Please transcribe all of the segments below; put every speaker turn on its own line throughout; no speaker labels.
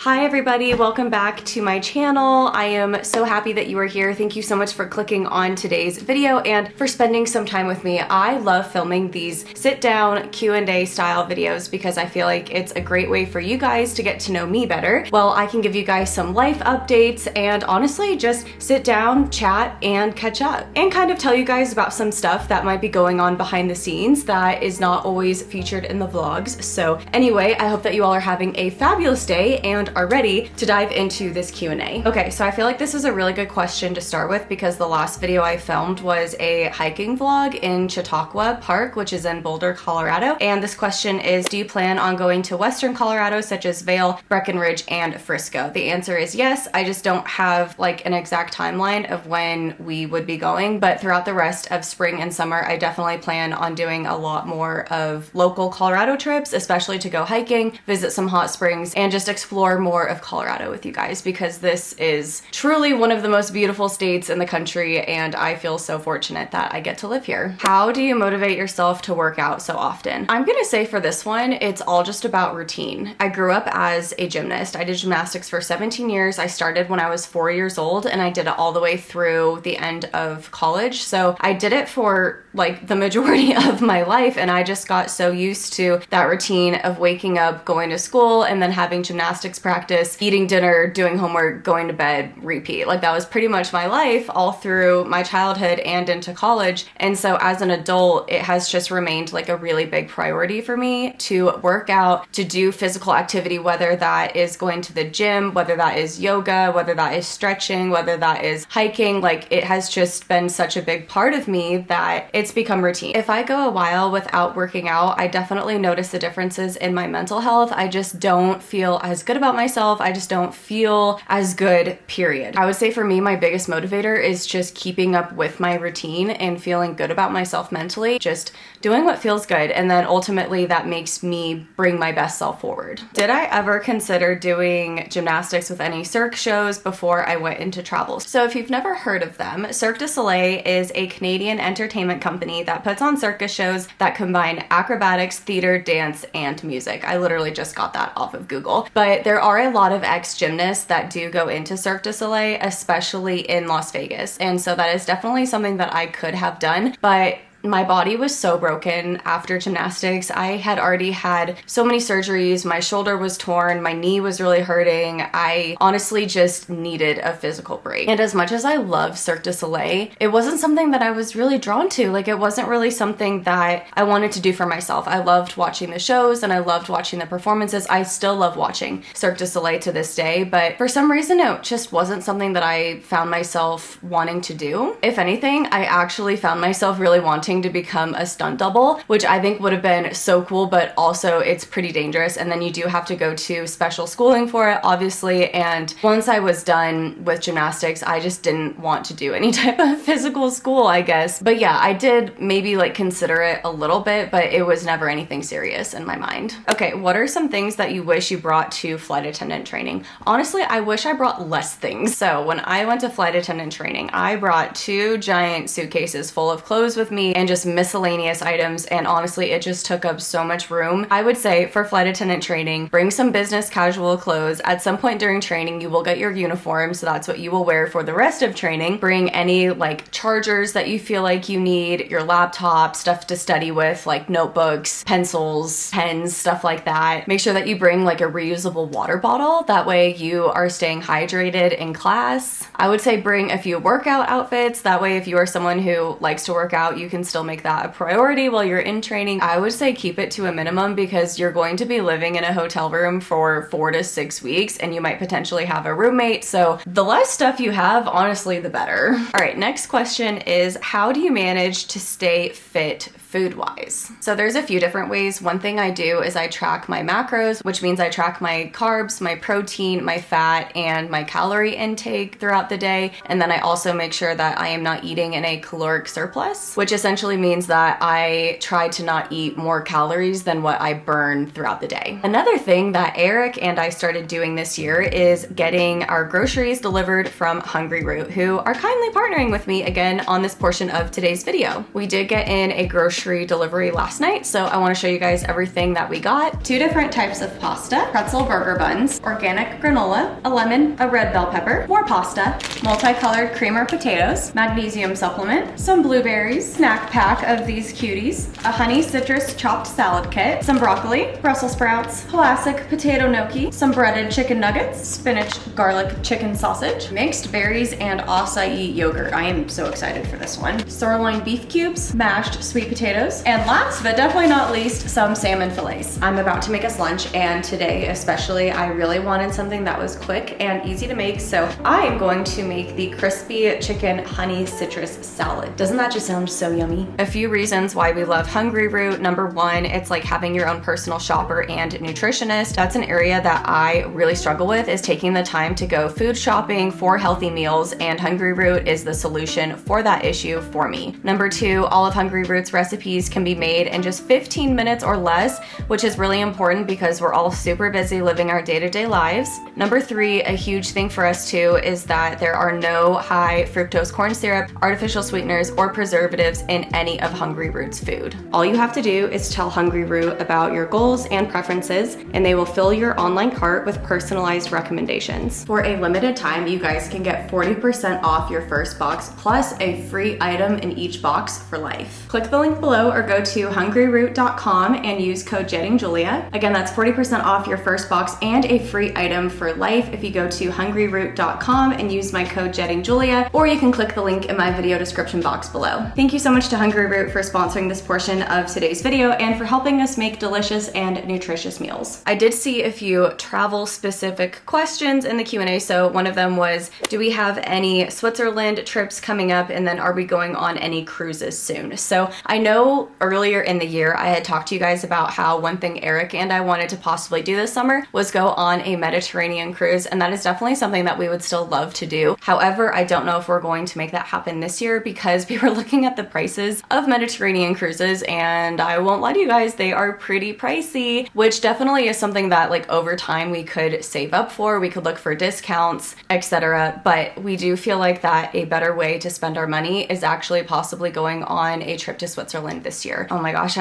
Hi everybody, welcome back to my channel. I am so happy that you are here. Thank you so much for clicking on today's video and for spending some time with me. I love filming these sit down Q&A style videos because I feel like it's a great way for you guys to get to know me better. Well, I can give you guys some life updates and honestly just sit down, chat, and catch up and kind of tell you guys about some stuff that might be going on behind the scenes that is not always featured in the vlogs. So anyway, I hope that you all are having a fabulous day and are ready to dive into this Q&A. Okay, so I feel like this is a really good question to start with because the last video I filmed was a hiking vlog in Chautauqua Park, which is in Boulder, Colorado. And this question is, do you plan on going to Western Colorado, such as Vail, Breckenridge, and Frisco? The answer is yes. I just don't have like an exact timeline of when we would be going, but throughout the rest of spring and summer, I definitely plan on doing a lot more of local Colorado trips, especially to go hiking, visit some hot springs, and just explore more of Colorado with you guys because this is truly one of the most beautiful states in the country and I feel so fortunate that I get to live here. How do you motivate yourself to work out so often? I'm gonna say for this one, it's all just about routine. I grew up as a gymnast. I did gymnastics for 17 years. I started when I was 4 years old and I did it all the way through the end of college. So I did it for like the majority of my life and I just got so used to that routine of waking up, going to school, and then having gymnastics practice, eating dinner, doing homework, going to bed, repeat. Like that was pretty much my life all through my childhood and into college. And so as an adult, it has just remained like a really big priority for me to work out, to do physical activity, whether that is going to the gym, whether that is yoga, whether that is stretching, whether that is hiking. Like it has just been such a big part of me that it's become routine. If I go a while without working out, I definitely notice the differences in my mental health. I just don't feel as good about myself. I just don't feel as good, period. I would say for me, my biggest motivator is just keeping up with my routine and feeling good about myself mentally, just doing what feels good. And then ultimately that makes me bring my best self forward. Did I ever consider doing gymnastics with any Cirque shows before I went into travel? So if you've never heard of them, Cirque du Soleil is a Canadian entertainment company that puts on circus shows that combine acrobatics, theater, dance, and music. I literally just got that off of Google. But there are a lot of ex-gymnasts that do go into Cirque du Soleil, especially in Las Vegas. And so that is definitely something that I could have done, but my body was so broken after gymnastics. I had already had so many surgeries. My shoulder was torn. My knee was really hurting. I honestly just needed a physical break. And as much as I love Cirque du Soleil, it wasn't something that I was really drawn to. Like it wasn't really something that I wanted to do for myself. I loved watching the shows and I loved watching the performances. I still love watching Cirque du Soleil to this day, but for some reason it just wasn't something that I found myself wanting to do. If anything, I actually found myself really wanting to become a stunt double, which I think would have been so cool, but also it's pretty dangerous. And then you do have to go to special schooling for it, obviously. And once I was done with gymnastics, I just didn't want to do any type of physical school, I guess. But yeah, I did maybe like consider it a little bit, but it was never anything serious in my mind. Okay, what are some things that you wish you brought to flight attendant training? Honestly, I wish I brought less things. So when I went to flight attendant training, I brought 2 giant suitcases full of clothes with me and just miscellaneous items, and honestly it just took up so much room. I would say for flight attendant training, bring some business casual clothes. At some point during training you will get your uniform, so that's what you will wear for the rest of training. Bring any like chargers that you feel like you need, your laptop, stuff to study with like notebooks, pencils, pens, stuff like that. Make sure that you bring like a reusable water bottle, that way you are staying hydrated in class. I would say bring a few workout outfits, that way if you are someone who likes to work out, you can still make that a priority while you're in training. I would say keep it to a minimum because you're going to be living in a hotel room for 4 to 6 weeks and you might potentially have a roommate. So the less stuff you have, honestly, the better. All right, next question is, how do you manage to stay fit food-wise? So there's a few different ways. One thing I do is I track my macros, which means I track my carbs, my protein, my fat, and my calorie intake throughout the day. And then I also make sure that I am not eating in a caloric surplus, which essentially essentially means that I try to not eat more calories than what I burn throughout the day. Another thing that Eric and I started doing this year is getting our groceries delivered from Hungry Root, who are kindly partnering with me again on this portion of today's video. We did get in a grocery delivery last night, so I want to show you guys everything that we got. 2 different types of pasta, pretzel burger buns, organic granola, a lemon, a red bell pepper, more pasta, multicolored creamer potatoes, magnesium supplement, some blueberries, snack pack of these cuties, a honey citrus chopped salad kit, some broccoli, Brussels sprouts, classic potato gnocchi, some breaded chicken nuggets, spinach garlic chicken sausage, mixed berries, and acai yogurt. I am so excited for this one. Sirloin beef cubes, mashed sweet potatoes, and last but definitely not least, some salmon fillets. I'm about to make us lunch, and today especially I really wanted something that was quick and easy to make, so I am going to make the crispy chicken honey citrus salad. Doesn't that just sound so yummy? A few reasons why we love Hungry Root. Number one, it's like having your own personal shopper and nutritionist. That's an area that I really struggle with, is taking the time to go food shopping for healthy meals, and Hungry Root is the solution for that issue for me. Number two, all of Hungry Root's recipes can be made in just 15 minutes or less, which is really important because we're all super busy living our day-to-day lives. Number three, a huge thing for us too is that there are no high fructose corn syrup, artificial sweeteners, or preservatives in any of Hungry Root's food. All you have to do is tell Hungry Root about your goals and preferences, and they will fill your online cart with personalized recommendations. For a limited time, you guys can get 40% off your first box plus a free item in each box for life. Click the link below or go to hungryroot.com and use code JettingJulia. Again, that's 40% off your first box and a free item for life if you go to hungryroot.com and use my code JettingJulia, or you can click the link in my video description box below. Thank you so much to Hungry Root for sponsoring this portion of today's video and for helping us make delicious and nutritious meals. I did see a few travel specific questions in the Q&A. So one of them was, do we have any Switzerland trips coming up? And then are we going on any cruises soon? So I know earlier in the year, I had talked to you guys about how one thing Eric and I wanted to possibly do this summer was go on a Mediterranean cruise. And that is definitely something that we would still love to do. However, I don't know if we're going to make that happen this year because we were looking at the prices of Mediterranean cruises, and I won't lie to you guys, they are pretty pricey, which definitely is something that like over time we could save up for. We could look for discounts, etc. But we do feel like that a better way to spend our money is actually possibly going on a trip to Switzerland this year. Oh my gosh,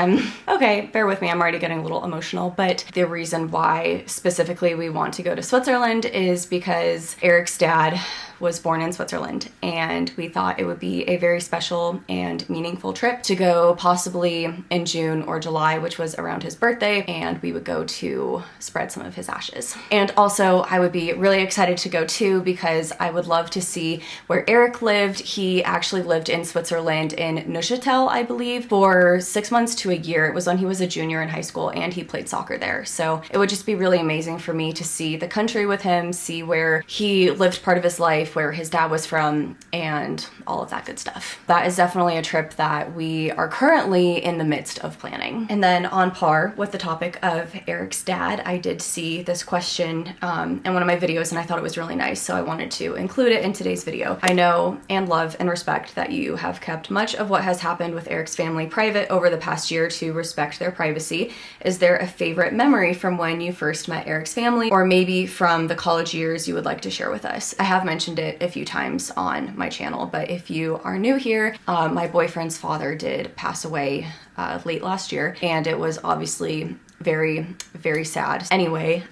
okay, bear with me, I'm already getting a little emotional, but the reason why specifically we want to go to Switzerland is because Eric's dad was born in Switzerland, and we thought it would be a very special and meaningful trip to go possibly in June or July, which was around his birthday, and we would go to spread some of his ashes. And also I would be really excited to go too because I would love to see where Eric lived. He actually lived in Switzerland in Neuchâtel, I believe, for 6 months to a year. It was when he was a junior in high school and he played soccer there. So it would just be really amazing for me to see the country with him, see where he lived part of his life, where his dad was from, and all of that good stuff. That is definitely a trip that we are currently in the midst of planning. And then on par with the topic of Eric's dad, I did see this question in one of my videos and I thought it was really nice, so I wanted to include it in today's video. I know and love and respect that you have kept much of what has happened with Eric's family private over the past year to respect their privacy. Is there a favorite memory from when you first met Eric's family, or maybe from the college years you would like to share with us? I have mentioned it a few times on my channel, but if you are new here, my boyfriend's father did pass away late last year, and it was obviously very, very sad. Anyway,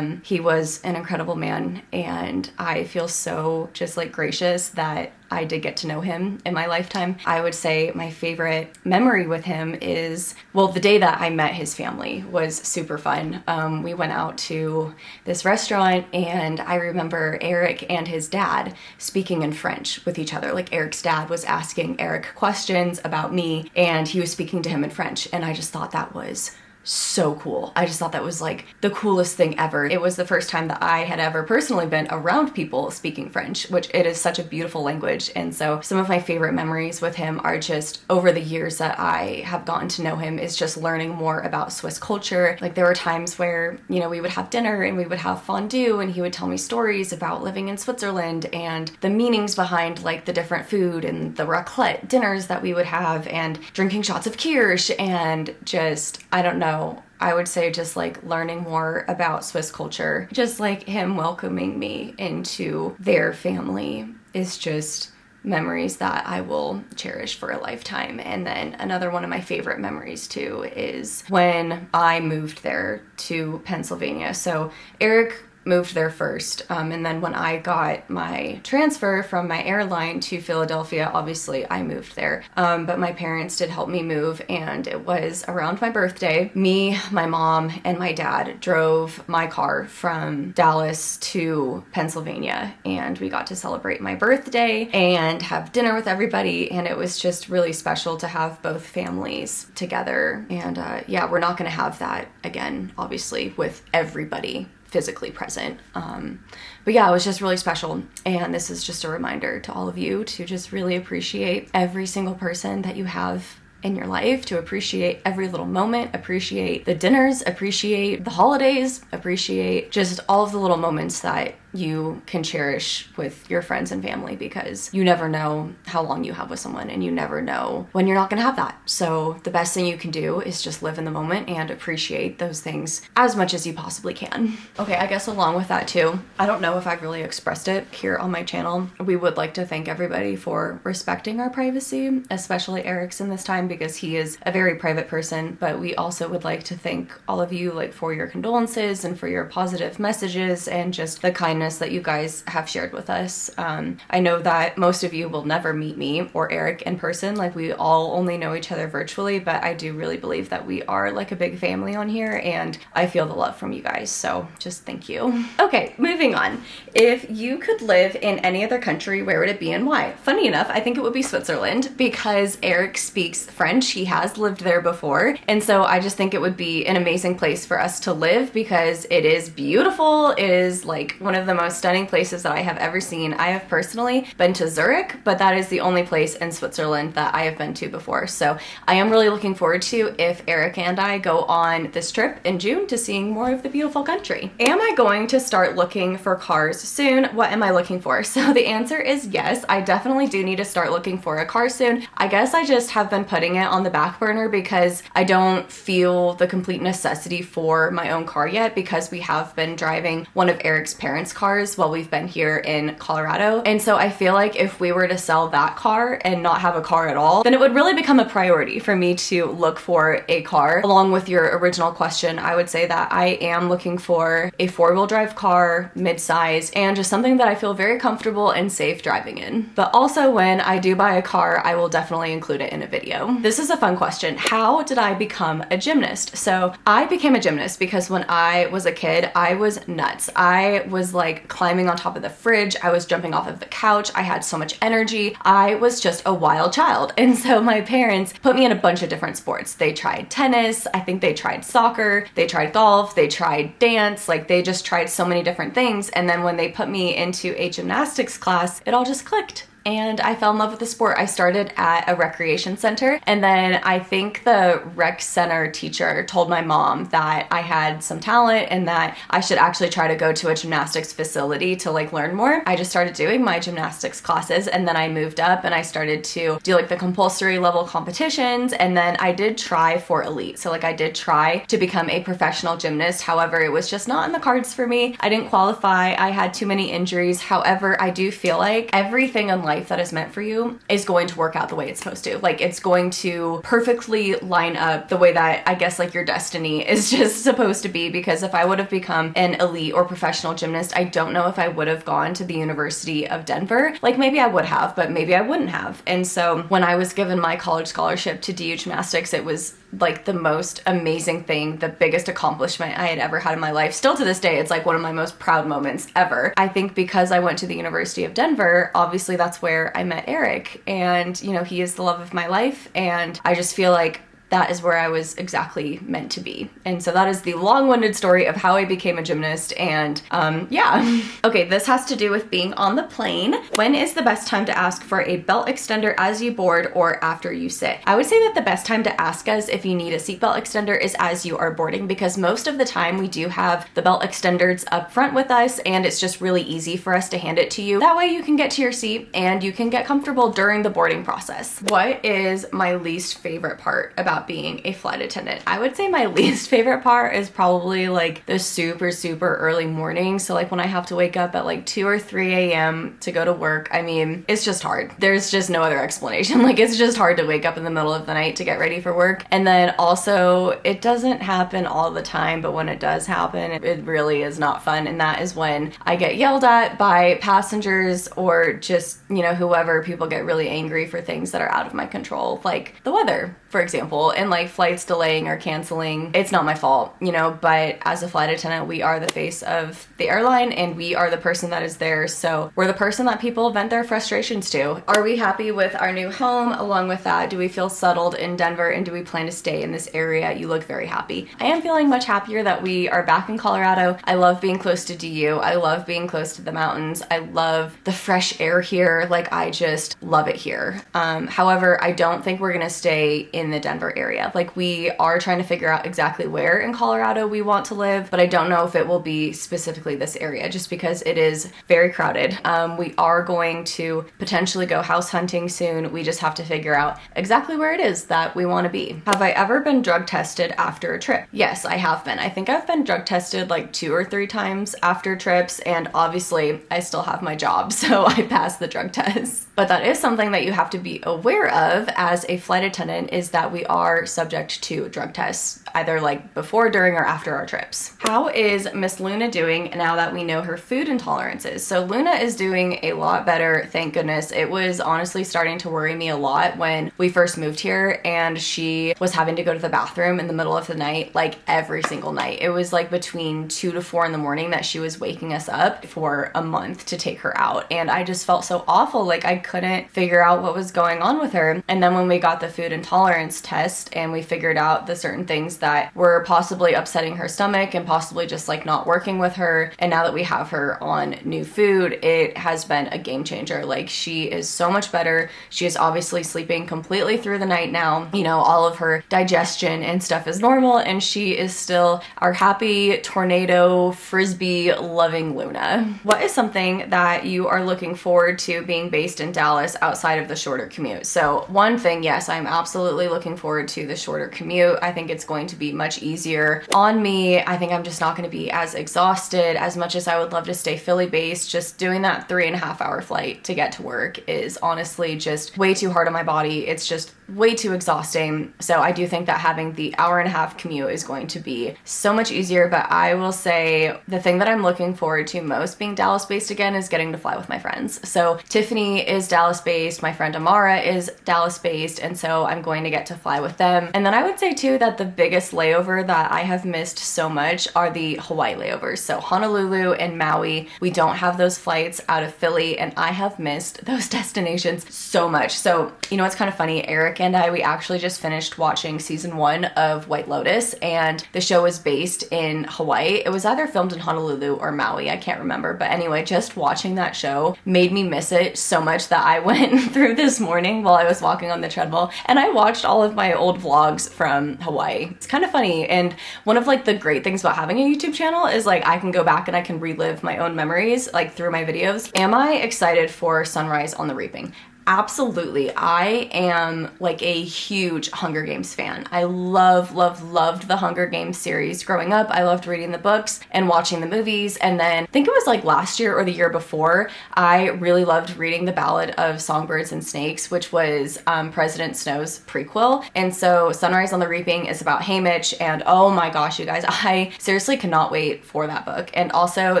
he was an incredible man, and I feel so just like gracious that I did get to know him in my lifetime. I would say my favorite memory with him is, well, the day that I met his family was super fun. We went out to this restaurant, and I remember Eric and his dad speaking in French with each other. Like Eric's dad was asking Eric questions about me, and he was speaking to him in French, and I just thought that was so cool. I just thought that was like the coolest thing ever. It was the first time that I had ever personally been around people speaking French, which it is such a beautiful language. And so some of my favorite memories with him are just over the years that I have gotten to know him is just learning more about Swiss culture. Like there were times where, you know, we would have dinner and we would have fondue and he would tell me stories about living in Switzerland and the meanings behind like the different food and the raclette dinners that we would have and drinking shots of kirsch and just, I don't know, I would say just like learning more about Swiss culture, just like him welcoming me into their family is just memories that I will cherish for a lifetime. And then another one of my favorite memories too is when I moved there to Pennsylvania. So Eric moved there first. And then when I got my transfer from my airline to Philadelphia, obviously I moved there. But my parents did help me move, and it was around my birthday. Me, my mom, and my dad drove my car from Dallas to Pennsylvania, and we got to celebrate my birthday and have dinner with everybody. And it was just really special to have both families together. And yeah, we're not going to have that again, obviously, with everybody physically present. But yeah, it was just really special. And this is just a reminder to all of you to just really appreciate every single person that you have in your life, to appreciate every little moment, appreciate the dinners, appreciate the holidays, appreciate just all of the little moments that you can cherish with your friends and family, because you never know how long you have with someone and you never know when you're not going to have that. So the best thing you can do is just live in the moment and appreciate those things as much as you possibly can. Okay, I guess along with that too, I don't know if I've really expressed it here on my channel. We would like to thank everybody for respecting our privacy, especially Eric's in this time because he is a very private person, but we also would like to thank all of you like for your condolences and for your positive messages and just the kindness that you guys have shared with us. I know that most of you will never meet me or Eric in person, like we all only know each other virtually, but I do really believe that we are like a big family on here, and I feel the love from you guys, so just thank you. Okay, moving on. If you could live in any other country, where would it be and why? Funny enough, I think it would be Switzerland because Eric speaks French. He has lived there before, and so I just think it would be an amazing place for us to live because it is beautiful. It is like one of the most stunning places that I have ever seen. I have personally been to Zurich, but that is the only place in Switzerland that I have been to before. So I am really looking forward to if Eric and I go on this trip in June to seeing more of the beautiful country. Am I going to start looking for cars soon? What am I looking for? So the answer is yes, I definitely do need to start looking for a car soon. I guess I just have been putting it on the back burner because I don't feel the complete necessity for my own car yet, because we have been driving one of Eric's parents' cars while we've been here in Colorado. And so I feel like if we were to sell that car and not have a car at all, then it would really become a priority for me to look for a car. Along with your original question, I would say that I am looking for a four-wheel drive car, mid-size, and just something that I feel very comfortable and safe driving in. But also when I do buy a car, I will definitely include it in a video. This is a fun question. How did I become a gymnast? So I became a gymnast because when I was a kid, I was nuts. I was like climbing on top of the fridge. I was jumping off of the couch. I had so much energy. I was just a wild child. And so my parents put me in a bunch of different sports. They tried tennis. I think they tried soccer. They tried golf. They tried dance. Like they just tried so many different things. And then when they put me into a gymnastics class, it all just clicked. And I fell in love with the sport. I started at a recreation center, and then I think the rec center teacher told my mom that I had some talent and that I should actually try to go to a gymnastics facility to like learn more. I just started doing my gymnastics classes, and then I moved up and I started to do like the compulsory level competitions, and then I did try for elite. So like I did try to become a professional gymnast. However, it was just not in the cards for me. I didn't qualify. I had too many injuries. However, I do feel like everything in life that is meant for you is going to work out the way it's supposed to. Like it's going to perfectly line up the way that I guess like your destiny is just supposed to be, because if I would have become an elite or professional gymnast, I don't know if I would have gone to the University of Denver. Like maybe I would have, but maybe I wouldn't have. And so when I was given my college scholarship to DU Gymnastics, it was like the most amazing thing, the biggest accomplishment I had ever had in my life. Still to this day, it's like one of my most proud moments ever. I think because I went to the University of Denver, obviously that's where I met Eric, and you know, he is the love of my life, and I just feel like that is where I was exactly meant to be. And so that is the long-winded story of how I became a gymnast. And yeah. Okay, this has to do with being on the plane. When is the best time to ask for a belt extender as you board or after you sit? I would say that the best time to ask us if you need a seatbelt extender is as you are boarding, because most of the time we do have the belt extenders up front with us, and it's just really easy for us to hand it to you. That way you can get to your seat and you can get comfortable during the boarding process. What is my least favorite part about being a flight attendant? I would say my least favorite part is probably like the super early morning. So like when I have to wake up at like 2 or 3 a.m. to go to work, I mean, it's just hard. There's just no other explanation. Like it's just hard to wake up in the middle of the night to get ready for work. And then also it doesn't happen all the time, but when it does happen, it really is not fun. And that is when I get yelled at by passengers or just, you know, whoever. People get really angry for things that are out of my control, like the weather, for example, and like flights delaying or canceling. It's not my fault, you know, but as a flight attendant, we are the face of the airline and we are the person that is there. So we're the person that people vent their frustrations to. Are we happy with our new home? Along with that, do we feel settled in Denver and do we plan to stay in this area? You look very happy. I am feeling much happier that we are back in Colorado. I love being close to DU. I love being close to the mountains. I love the fresh air here. Like I just love it here. However, I don't think we're gonna stay in the Denver area. Like we are trying to figure out exactly where in Colorado we want to live, but I don't know if it will be specifically this area just because it is very crowded. We are going to potentially go house hunting soon. We just have to figure out exactly where it is that we want to be. Have I ever been drug tested after a trip? Yes, I have been. I think I've been drug tested like 2 or 3 times after trips, and obviously I still have my job, so I passed the drug test. But that is something that you have to be aware of as a flight attendant, is that we are subject to drug tests, either like before, during, or after our trips. How is Miss Luna doing now that we know her food intolerances? So Luna is doing a lot better, thank goodness. It was honestly starting to worry me a lot when we first moved here and she was having to go to the bathroom in the middle of the night, like every single night. It was like between 2 to 4 in the morning that she was waking us up for a month to take her out. And I just felt so awful. Like I couldn't figure out what was going on with her. And then when we got the food intolerance test and we figured out the certain things that were possibly upsetting her stomach and possibly just like not working with her, and now that we have her on new food, it has been a game changer. Like she is so much better. She is obviously sleeping completely through the night now. You know, all of her digestion and stuff is normal, and she is still our happy tornado frisbee loving Luna. What is something that you are looking forward to being based in Dallas outside of the shorter commute? So one thing, yes, I'm absolutely looking forward to the shorter commute. I think it's going to be much easier on me. I think I'm just not going to be as exhausted. As much as I would love to stay Philly based, just doing that 3.5 hour flight to get to work is honestly just way too hard on my body. It's just way too exhausting. So I do think that having the 1.5-hour commute is going to be so much easier. But I will say the thing that I'm looking forward to most being Dallas based again is getting to fly with my friends. So Tiffany is Dallas based, my friend Amara is Dallas based, and so I'm going to get to fly with them. And then I would say too that the biggest layover that I have missed so much are the Hawaii layovers. So Honolulu and Maui, we don't have those flights out of Philly, and I have missed those destinations so much. So you know, it's kind of funny, Eric and I, we actually just finished watching season 1 of White Lotus, and the show is based in Hawaii. It was either filmed in Honolulu or Maui, I can't remember, but anyway, just watching that show made me miss it so much that I went through this morning while I was walking on the treadmill and I watched all of my old vlogs from Hawaii. It's kind of funny, and one of like the great things about having a YouTube channel is like I can go back and I can relive my own memories like through my videos. Am I excited for Sunrise on the Reaping? Absolutely. I am like a huge Hunger Games fan. I loved the Hunger Games series growing up. I loved reading the books and watching the movies. And then I think it was like last year or the year before, I really loved reading The Ballad of Songbirds and Snakes, which was President Snow's prequel. And so Sunrise on the Reaping is about Haymitch, and oh my gosh, you guys, I seriously cannot wait for that book. And also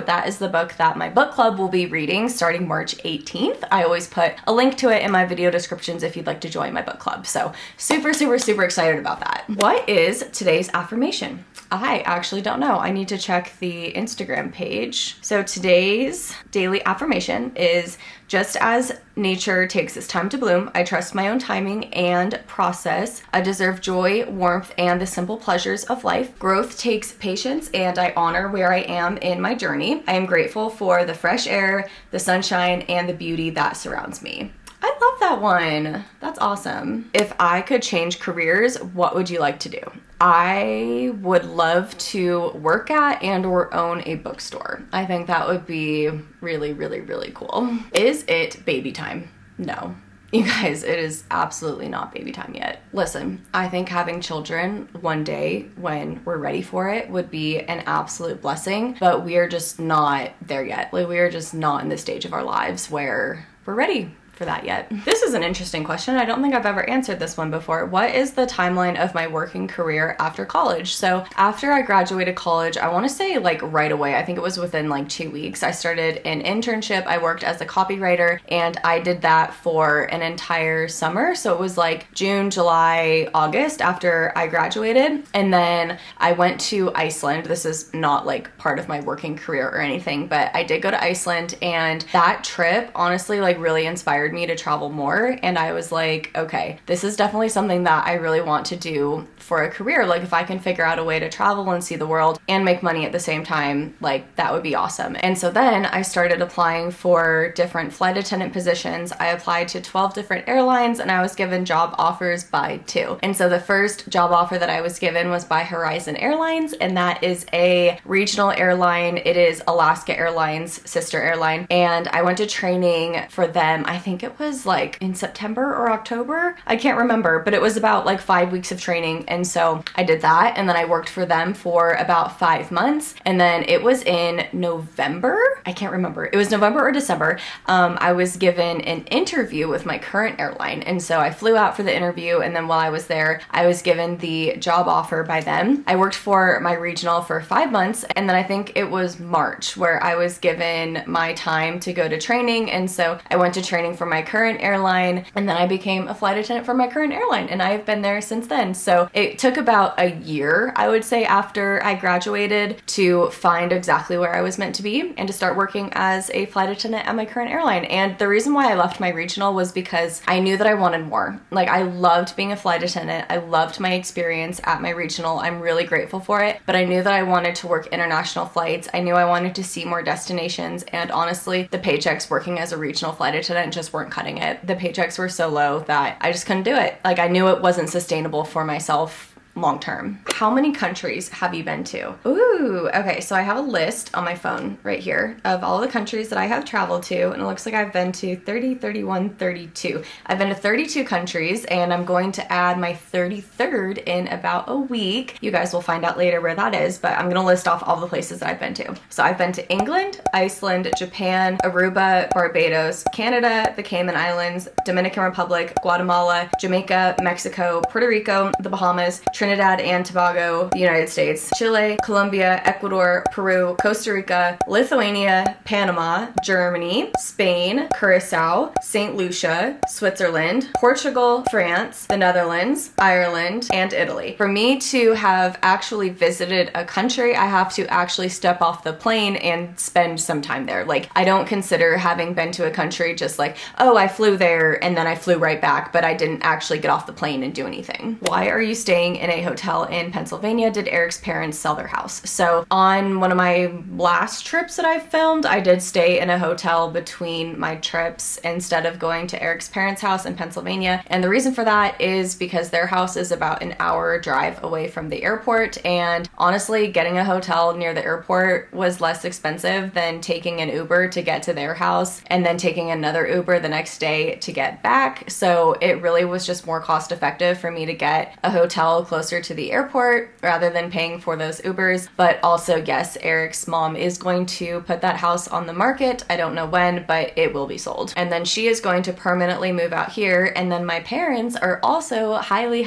that is the book that my book club will be reading starting March 18th. I always put a link to it it in my video descriptions if you'd like to join my book club. So super, super, super excited about that. What is today's affirmation? I actually don't know. I need to check the Instagram page. So today's daily affirmation is, just as nature takes its time to bloom, I trust my own timing and process. I deserve joy, warmth, and the simple pleasures of life. Growth takes patience, and I honor where I am in my journey. I am grateful for the fresh air, the sunshine, and the beauty that surrounds me. I love that one. That's awesome. If I could change careers, what would you like to do? I would love to work at and or own a bookstore. I think that would be really, really, really cool. Is it baby time? No. You guys, it is absolutely not baby time yet. Listen, I think having children one day when we're ready for it would be an absolute blessing, but we are just not there yet. Like, we are just not in the stage of our lives where we're ready for that yet. This is an interesting question. I don't think I've ever answered this one before. What is the timeline of my working career after college? So after I graduated college, I want to say like right away, I think it was within like 2 weeks, I started an internship. I worked as a copywriter, and I did that for an entire summer. So it was like June, July, August after I graduated. And then I went to Iceland. This is not like part of my working career or anything, but I did go to Iceland, and that trip honestly like really inspired me to travel more. And I was like, okay, this is definitely something that I really want to do for a career. Like, if I can figure out a way to travel and see the world and make money at the same time, like that would be awesome. And so then I started applying for different flight attendant positions. I applied to 12 different airlines, and I was given job offers by 2. And so the first job offer that I was given was by Horizon Airlines, and that is a regional airline. It is Alaska Airlines' sister airline. And I went to training for them. I think it was like in September or October. I can't remember, but it was about like 5 weeks of training. And so I did that, and then I worked for them for about 5 months. And then it was in November. I can't remember. It was November or December. I was given an interview with my current airline. And so I flew out for the interview. And then while I was there, I was given the job offer by them. I worked for my regional for 5 months. And then I think it was March where I was given my time to go to training. And so I went to training for my current airline, and then I became a flight attendant for my current airline, and I've been there since then. So it took about a year, I would say, after I graduated to find exactly where I was meant to be and to start working as a flight attendant at my current airline. And the reason why I left my regional was because I knew that I wanted more. Like, I loved being a flight attendant. I loved my experience at my regional. I'm really grateful for it, but I knew that I wanted to work international flights. I knew I wanted to see more destinations, and honestly, the paychecks working as a regional flight attendant just weren't cutting it. The paychecks were so low that I just couldn't do it. Like, I knew it wasn't sustainable for myself long term. How many countries have you been to? Ooh, okay, so I have a list on my phone right here of all the countries that I have traveled to, and it looks like I've been to 30, 31, 32. I've been to 32 countries, and I'm going to add my 33rd in about a week. You guys will find out later where that is, but I'm gonna list off all the places that I've been to. So I've been to England, Iceland, Japan, Aruba, Barbados, Canada, the Cayman Islands, Dominican Republic, Guatemala, Jamaica, Mexico, Puerto Rico, the Bahamas, Trinidad and Tobago, the United States, Chile, Colombia, Ecuador, Peru, Costa Rica, Lithuania, Panama, Germany, Spain, Curacao, St. Lucia, Switzerland, Portugal, France, the Netherlands, Ireland, and Italy. For me to have actually visited a country, I have to actually step off the plane and spend some time there. Like, I don't consider having been to a country just like, oh, I flew there and then I flew right back, but I didn't actually get off the plane and do anything. Why are you staying in a hotel in Pennsylvania? Did Eric's parents sell their house? So on one of my last trips that I filmed, I did stay in a hotel between my trips instead of going to Eric's parents' house in Pennsylvania. And the reason for that is because their house is about an hour drive away from the airport. And honestly, getting a hotel near the airport was less expensive than taking an Uber to get to their house and then taking another Uber the next day to get back. So it really was just more cost effective for me to get a hotel close closer to the airport rather than paying for those Ubers. But also, yes, Eric's mom is going to put that house on the market. I don't know when, but it will be sold. And then she is going to permanently move out here. And then my parents are also highly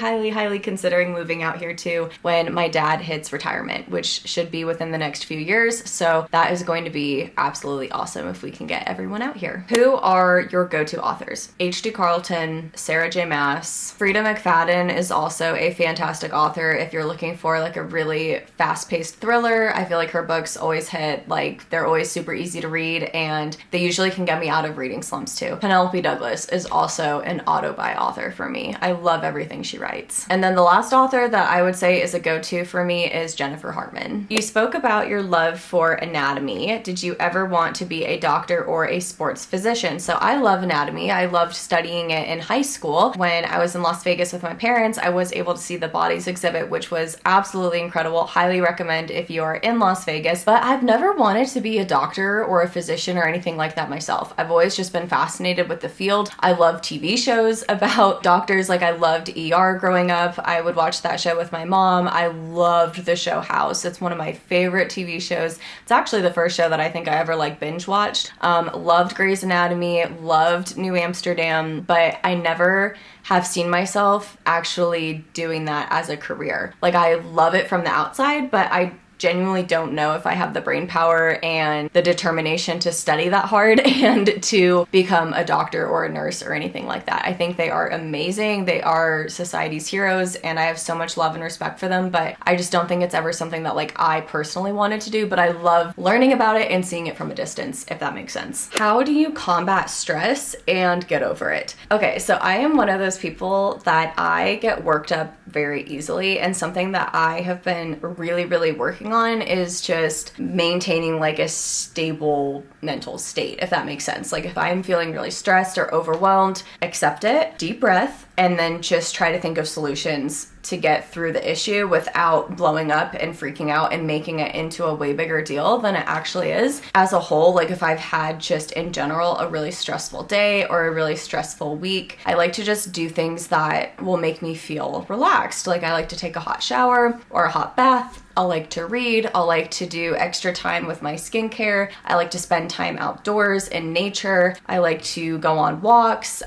considering moving out here too when my dad hits retirement, which should be within the next few years. So that is going to be absolutely awesome if we can get everyone out here. Who are your go-to authors? H.D. Carlton, Sarah J. Maas. Frida McFadden is also a fantastic author if you're looking for like a really fast-paced thriller. I feel like her books always hit, like they're always super easy to read and they usually can get me out of reading slumps too. Penelope Douglas is also an auto-buy author for me. I love everything she writes. And then the last author that I would say is a go-to for me is Jennifer Hartman. You spoke about your love for anatomy. Did you ever want to be a doctor or a sports physician? So I love anatomy. I loved studying it in high school. When I was in Las Vegas with my parents, I was able to see the Bodies exhibit, which was absolutely incredible. Highly recommend if you are in Las Vegas. But I've never wanted to be a doctor or a physician or anything like that myself. I've always just been fascinated with the field. I love TV shows about doctors. Like I loved ER growing up. I would watch that show with my mom. I loved the show House. It's one of my favorite TV shows. It's actually the first show that I think I ever like binge watched. Loved Grey's Anatomy, loved New Amsterdam, but I never have seen myself actually doing that as a career. Like I love it from the outside, but I genuinely don't know if I have the brain power and the determination to study that hard and to become a doctor or a nurse or anything like that. I think they are amazing. They are society's heroes and I have so much love and respect for them, but I just don't think it's ever something that like I personally wanted to do, but I love learning about it and seeing it from a distance, if that makes sense. How do you combat stress and get over it? Okay, so I am one of those people that I get worked up very easily, and something that I have been really working on is just maintaining like a stable mental state, if that makes sense. Like if I'm feeling really stressed or overwhelmed, accept it, deep breath, and then just try to think of solutions to get through the issue without blowing up and freaking out and making it into a way bigger deal than it actually is. As a whole, like if I've had just in general a really stressful day or a really stressful week, I like to just do things that will make me feel relaxed. Like I like to take a hot shower or a hot bath. I'll like to read. I'll like to do extra time with my skincare. I like to spend time outdoors in nature. I like to go on walks,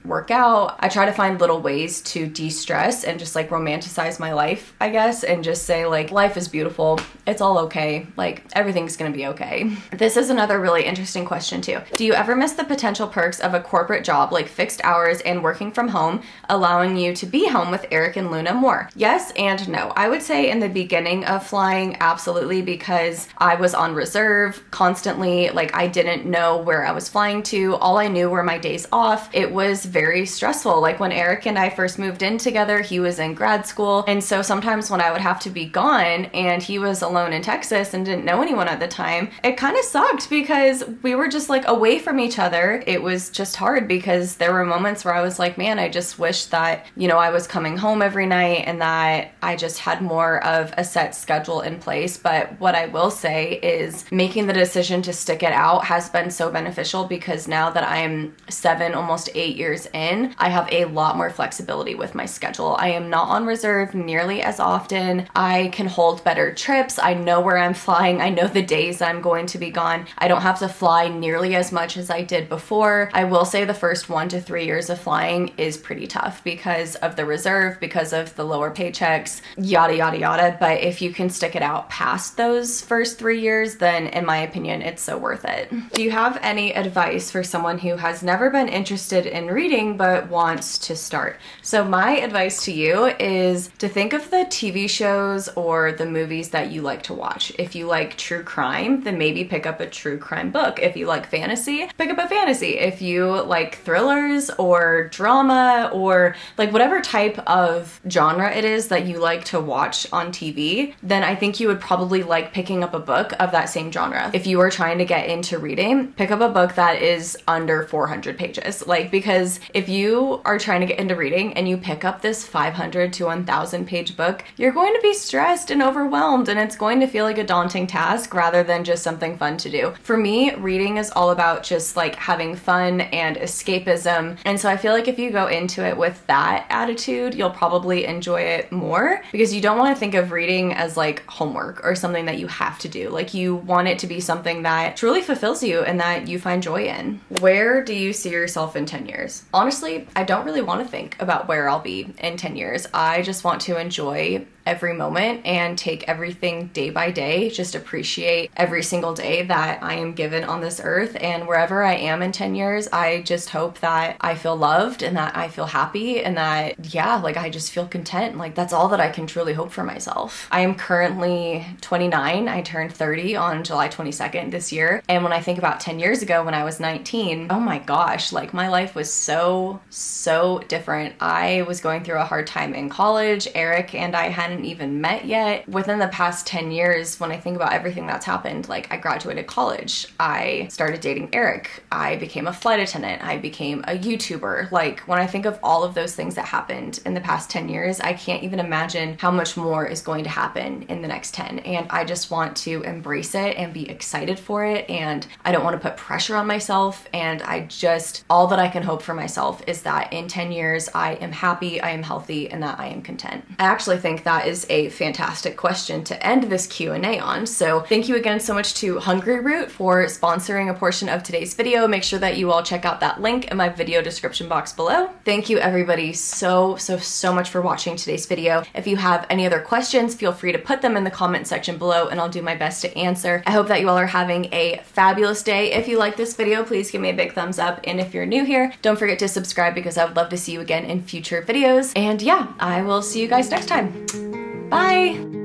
work out. I try to find little ways to de-stress and just like romanticize my life, I guess, and just say like, life is beautiful. It's all okay. Like everything's gonna be okay. This is another really interesting question too. Do you ever miss the potential perks of a corporate job, like fixed hours and working from home, allowing you to be home with Eric and Luna more? Yes and no. I would say in the beginning of flying, absolutely, because I was on reserve constantly. Like I didn't know where I was flying to. All I knew were my days off. It was very stressful. Like when Eric and I first moved in together, he was in grad school. And so sometimes when I would have to be gone and he was alone in Texas and didn't know anyone at the time, it kind of sucked because we were just like away from each other. It was just hard because there were moments where I was like, man, I just wish that, you know, I was coming home every night and that I just had more of a set schedule in place. But what I will say is making the decision to stick it out has been so beneficial because now that I'm 7, almost 8 years in, I have a lot more flexibility with my schedule. I am not on reserve nearly as often. I can hold better trips. I know where I'm flying. I know the days I'm going to be gone. I don't have to fly nearly as much as I did before. I will say the first 1 to 3 years of flying is pretty tough because of the reserve, because of the lower paychecks, yada, yada, yada. But if you can stick it out past those first 3 years, then in my opinion, it's so worth it. Do you have any advice for someone who has never been interested in reading but wants to start? So my advice to you is to think of the TV shows or the movies that you like to watch. If you like true crime, then maybe pick up a true crime book. If you like fantasy, pick up a fantasy. If you like thrillers or drama or like whatever type of genre it is that you like to watch on TV, 30, then I think you would probably like picking up a book of that same genre. If you are trying to get into reading, pick up a book that is under 400 pages. Like, because if you are trying to get into reading and you pick up this 500 to 1000 page book, you're going to be stressed and overwhelmed, and it's going to feel like a daunting task rather than just something fun to do. For me, reading is all about just like having fun and escapism. And so I feel like if you go into it with that attitude, you'll probably enjoy it more, because you don't want to think of reading as like homework or something that you have to do. Like, you want it to be something that truly fulfills you and that you find joy in. Where do you see yourself in 10 years? Honestly, I don't really want to think about where I'll be in 10 years. I just want to enjoy every moment and take everything day by day, just appreciate every single day that I am given on this earth. And wherever I am in 10 years, I just hope that I feel loved and that I feel happy and that, yeah, like I just feel content. Like, that's all that I can truly hope for myself. I am currently 29. I turned 30 on July 22nd this year. And when I think about 10 years ago when I was 19, oh my gosh, like my life was so different. I was going through a hard time in college. Eric and I hadn't even met yet. Within the past 10 years, when I think about everything that's happened, like I graduated college, I started dating Eric, I became a flight attendant, I became a YouTuber. Like, when I think of all of those things that happened in the past 10 years, I can't even imagine how much more is going to happen in the next 10. And I just want to embrace it and be excited for it. And I don't want to put pressure on myself. And all that I can hope for myself is that in 10 years, I am happy, I am healthy, and that I am content. I actually think that is a fantastic question to end this Q&A on. So thank you again so much to Hungry Root for sponsoring a portion of today's video. Make sure that you all check out that link in my video description box below. Thank you everybody so much for watching today's video. If you have any other questions, feel free to put them in the comment section below and I'll do my best to answer. I hope that you all are having a fabulous day. If you like this video, please give me a big thumbs up. And if you're new here, don't forget to subscribe, because I would love to see you again in future videos. And yeah, I will see you guys next time. Bye!